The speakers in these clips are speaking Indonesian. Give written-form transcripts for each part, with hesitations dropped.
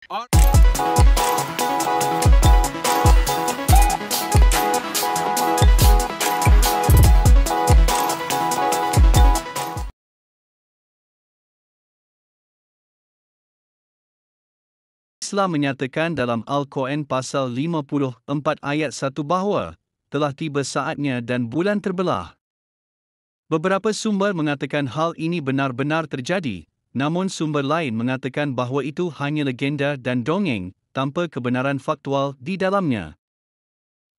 Islam menyatakan dalam Al-Quran pasal 54 ayat 1 bahawa telah tiba saatnya dan bulan terbelah. Beberapa sumber mengatakan hal ini benar-benar terjadi, namun sumber lain mengatakan bahawa itu hanya legenda dan dongeng, tanpa kebenaran faktual di dalamnya.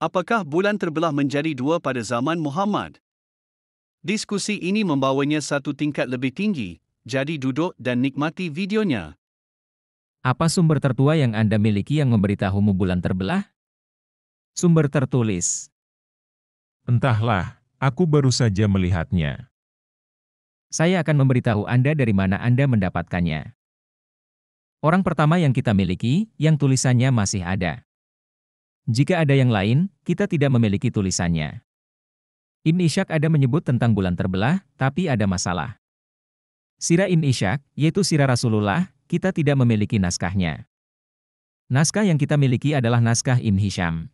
Apakah bulan terbelah menjadi dua pada zaman Muhammad? Diskusi ini membawanya satu tingkat lebih tinggi, jadi duduk dan nikmati videonya. Apa sumber tertua yang Anda miliki yang memberitahumu bulan terbelah? Sumber tertulis. Entahlah, aku baru saja melihatnya. Saya akan memberitahu Anda dari mana Anda mendapatkannya. Orang pertama yang kita miliki, yang tulisannya masih ada. Jika ada yang lain, kita tidak memiliki tulisannya. Ibn Ishaq ada menyebut tentang bulan terbelah, tapi ada masalah. Sirah Ibn Ishaq, yaitu sirah Rasulullah, kita tidak memiliki naskahnya. Naskah yang kita miliki adalah naskah Ibn Hisham.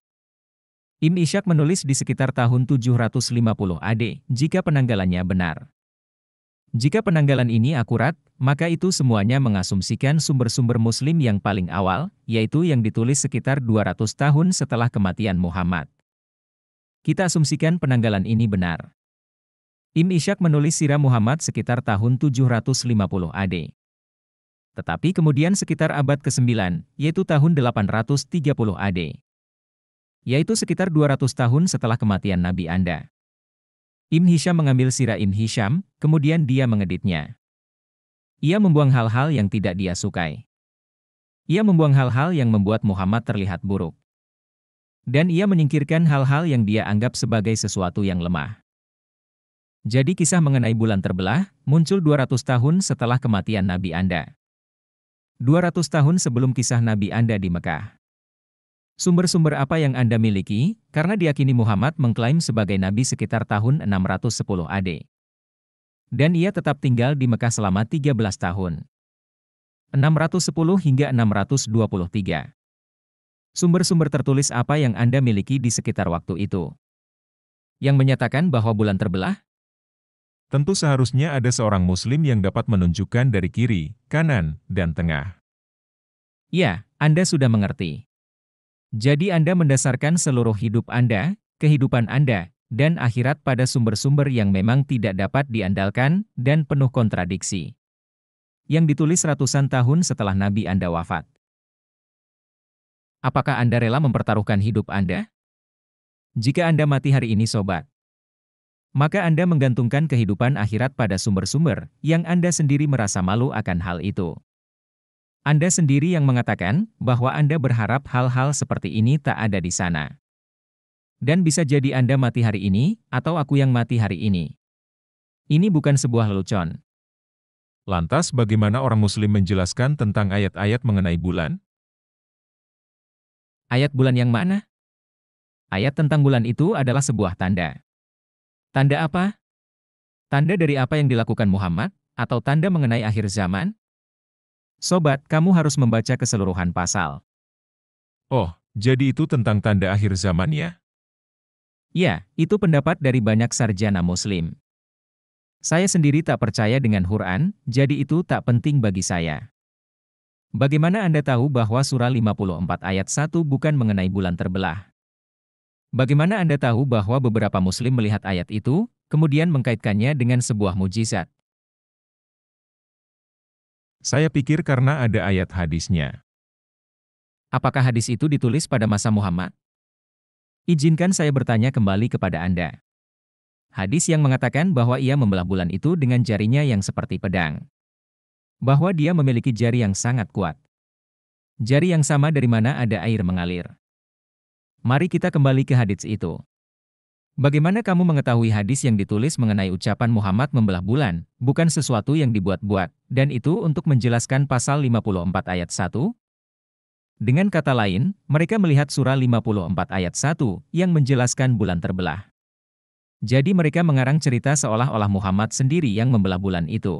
Ibn Ishaq menulis di sekitar tahun 750 AD, jika penanggalannya benar. Jika penanggalan ini akurat, maka itu semuanya mengasumsikan sumber-sumber Muslim yang paling awal, yaitu yang ditulis sekitar 200 tahun setelah kematian Muhammad. Kita asumsikan penanggalan ini benar. Ibn Ishaq menulis sirah Muhammad sekitar tahun 750 AD. Tetapi kemudian sekitar abad ke-9, yaitu tahun 830 AD. Yaitu sekitar 200 tahun setelah kematian Nabi Anda. Ibn Hisham mengambil sirah Ibn Hisham, kemudian dia mengeditnya. Ia membuang hal-hal yang tidak dia sukai. Ia membuang hal-hal yang membuat Muhammad terlihat buruk. Dan ia menyingkirkan hal-hal yang dia anggap sebagai sesuatu yang lemah. Jadi kisah mengenai bulan terbelah, muncul 200 tahun setelah kematian Nabi Anda. 200 tahun sebelum kisah Nabi Anda di Mekah. Sumber-sumber apa yang Anda miliki, karena diyakini Muhammad mengklaim sebagai Nabi sekitar tahun 610 AD. Dan ia tetap tinggal di Mekah selama 13 tahun. 610 hingga 623. Sumber-sumber tertulis apa yang Anda miliki di sekitar waktu itu? Yang menyatakan bahwa bulan terbelah? Tentu seharusnya ada seorang Muslim yang dapat menunjukkan dari kiri, kanan, dan tengah. Ya, Anda sudah mengerti. Jadi Anda mendasarkan seluruh hidup Anda, kehidupan Anda, dan akhirat pada sumber-sumber yang memang tidak dapat diandalkan dan penuh kontradiksi. Yang ditulis ratusan tahun setelah Nabi Anda wafat. Apakah Anda rela mempertaruhkan hidup Anda? Jika Anda mati hari ini sobat, maka Anda menggantungkan kehidupan akhirat pada sumber-sumber yang Anda sendiri merasa malu akan hal itu. Anda sendiri yang mengatakan bahwa Anda berharap hal-hal seperti ini tak ada di sana. Dan bisa jadi Anda mati hari ini, atau aku yang mati hari ini. Ini bukan sebuah lelucon. Lantas bagaimana orang Muslim menjelaskan tentang ayat-ayat mengenai bulan? Ayat bulan yang mana? Ayat tentang bulan itu adalah sebuah tanda. Tanda apa? Tanda dari apa yang dilakukan Muhammad, atau tanda mengenai akhir zaman? Sobat, kamu harus membaca keseluruhan pasal. Oh, jadi itu tentang tanda akhir zaman ya? Ya, itu pendapat dari banyak sarjana Muslim. Saya sendiri tak percaya dengan Quran, jadi itu tak penting bagi saya. Bagaimana Anda tahu bahwa surah 54 ayat 1 bukan mengenai bulan terbelah? Bagaimana Anda tahu bahwa beberapa Muslim melihat ayat itu, kemudian mengkaitkannya dengan sebuah mujizat? Saya pikir karena ada ayat hadisnya. Apakah hadis itu ditulis pada masa Muhammad? Izinkan saya bertanya kembali kepada Anda. Hadis yang mengatakan bahwa ia membelah bulan itu dengan jarinya yang seperti pedang. Bahwa dia memiliki jari yang sangat kuat. Jari yang sama dari mana ada air mengalir. Mari kita kembali ke hadits itu. Bagaimana kamu mengetahui hadis yang ditulis mengenai ucapan Muhammad membelah bulan, bukan sesuatu yang dibuat-buat, dan itu untuk menjelaskan pasal 54 ayat 1? Dengan kata lain, mereka melihat surah 54 ayat 1 yang menjelaskan bulan terbelah. Jadi mereka mengarang cerita seolah-olah Muhammad sendiri yang membelah bulan itu.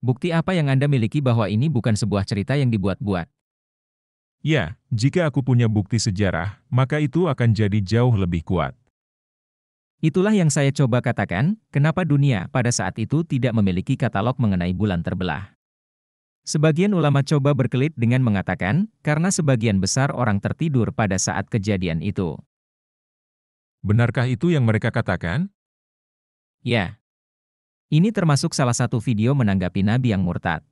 Bukti apa yang Anda miliki bahwa ini bukan sebuah cerita yang dibuat-buat? Ya, jika aku punya bukti sejarah, maka itu akan jadi jauh lebih kuat. Itulah yang saya coba katakan, kenapa dunia pada saat itu tidak memiliki katalog mengenai bulan terbelah. Sebagian ulama coba berkelit dengan mengatakan, karena sebagian besar orang tertidur pada saat kejadian itu. Benarkah itu yang mereka katakan? Ya, ini termasuk salah satu video menanggapi Nabi yang murtad.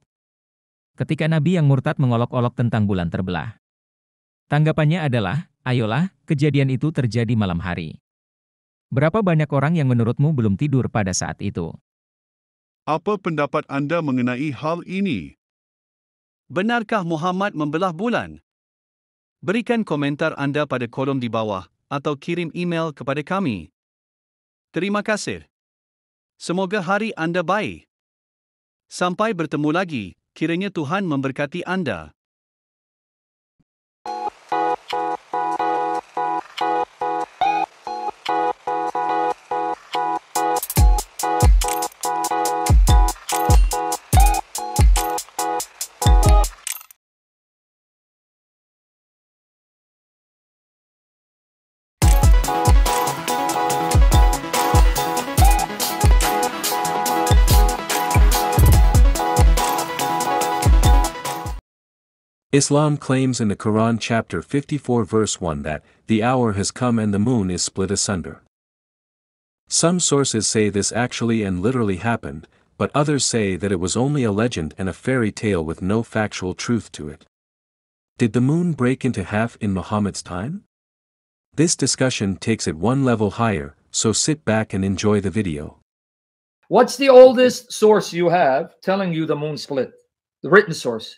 Ketika Nabi yang murtad mengolok-olok tentang bulan terbelah. Tanggapannya adalah, ayolah, kejadian itu terjadi malam hari. Berapa banyak orang yang menurutmu belum tidur pada saat itu? Apa pendapat anda mengenai hal ini? Benarkah Muhammad membelah bulan? Berikan komentar anda pada kolom di bawah, atau kirim email kepada kami. Terima kasih. Semoga hari anda baik. Sampai bertemu lagi, kiranya Tuhan memberkati anda. Islam claims in the Quran chapter 54 verse 1 that, the hour has come and the moon is split asunder. Some sources say this actually and literally happened, but others say that it was only a legend and a fairy tale with no factual truth to it. Did the moon break into half in Muhammad's time? This discussion takes it one level higher, so sit back and enjoy the video. What's the oldest source you have telling you the moon split? The written source.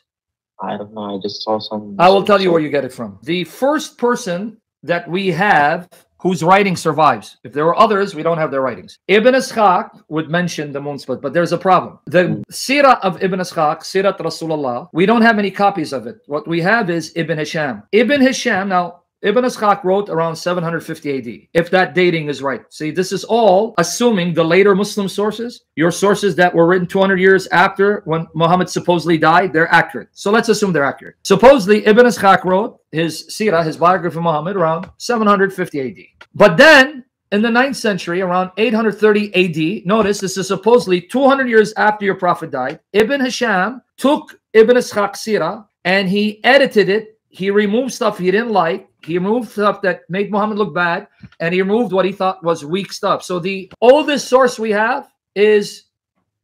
I don't know. I just saw some. I will tell you where you get it from. The first person that we have whose writing survives. If there were others, we don't have their writings. Ibn Ishaq would mention the moon split, but there's a problem. The Sirah of Ibn Ishaq, Sirat Rasulullah, we don't have any copies of it. What we have is Ibn Hisham. Ibn Hisham, now, Ibn Ishaq wrote around 750 AD, if that dating is right. See, this is all assuming the later Muslim sources, your sources that were written 200 years after when Muhammad supposedly died, they're accurate. So let's assume they're accurate. Supposedly, Ibn Ishaq wrote his Sirah, his biography of Muhammad, around 750 AD. But then, in the 9th century, around 830 AD, notice this is supposedly 200 years after your prophet died, Ibn Hisham took Ibn Ishaq's Sirah and he edited it. He removed stuff he didn't like. He removed stuff that made Muhammad look bad, and he removed what he thought was weak stuff. So the oldest source we have is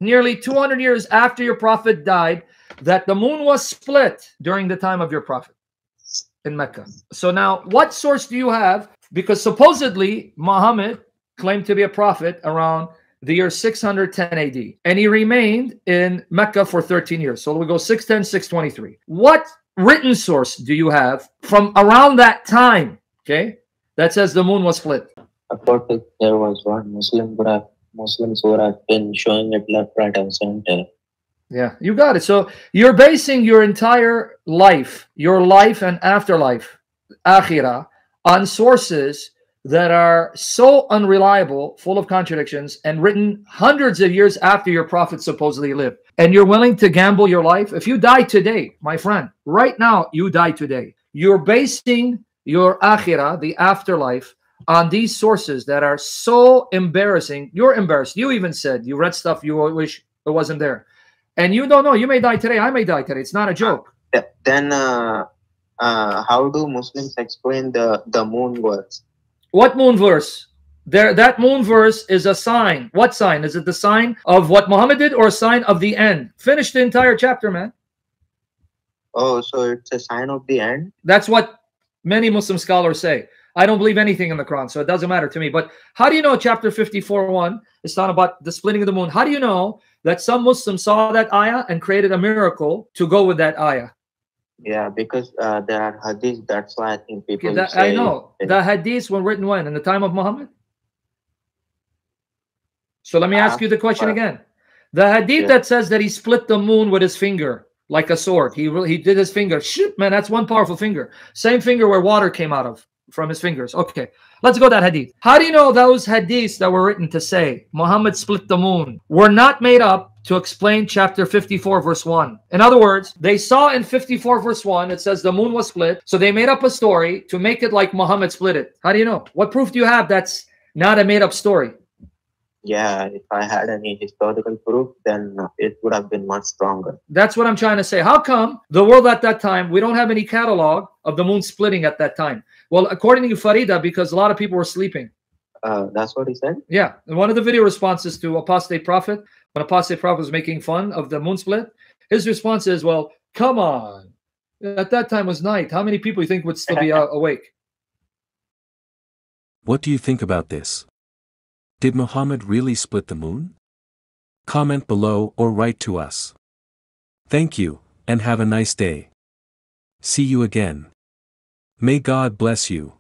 nearly 200 years after your prophet died, that the moon was split during the time of your prophet in Mecca. So now, what source do you have? Because supposedly Muhammad claimed to be a prophet around the year 610 AD, and he remained in Mecca for 13 years. So we go 610, 623. What written source do you have from around that time, okay, that says the moon was split? I thought that there was one Muslims who have been showing it left, right, and center. Yeah, you got it. So you're basing your entire life, your life and afterlife, akhirah, on sources that are so unreliable, full of contradictions, and written hundreds of years after your prophet supposedly lived. And you're willing to gamble your life? If you die today, my friend, right now, you die today. You're basing your akhirah, the afterlife, on these sources that are so embarrassing. You're embarrassed. You even said you read stuff you wish it wasn't there. And you don't know. You may die today. I may die today. It's not a joke. Then how do Muslims explain the moon verse? What moon verse? That moon verse is a sign. What sign? Is it the sign of what Muhammad did or a sign of the end? Finish the entire chapter, man. Oh, so it's a sign of the end? That's what many Muslim scholars say. I don't believe anything in the Quran, so it doesn't matter to me. But how do you know chapter 54:1 is not about the splitting of the moon? How do you know that some Muslims saw that ayah and created a miracle to go with that ayah? Yeah, because there are hadiths. That's why I think people say... I know. The hadiths were written when? In the time of Muhammad? So let me ask you the question again. The hadith that says that he split the moon with his finger, like a sword. He did his finger. Shoot, man, that's one powerful finger. Same finger where water came out of. from his fingers. Okay, let's go to that hadith. How do you know those hadiths that were written to say Muhammad split the moon were not made up to explain chapter 54 verse 1? In other words, they saw in 54 verse 1 it says the moon was split, so they made up a story to make it like Muhammad split it. How do you know? What proof do you have that's not a made up story? Yeah, if I had any historical proof, then it would have been much stronger. That's what I'm trying to say. How come the world at that time, we don't have any catalog of the moon splitting at that time? Well, according to Farida, because a lot of people were sleeping. That's what he said? Yeah. And one of the video responses to Apostate Prophet, when Apostate Prophet was making fun of the moon split, his response is, well, come on. At that time was night. How many people you think would still be awake? What do you think about this? Did Muhammad really split the moon? Comment below or write to us. Thank you, and have a nice day. See you again. May God bless you.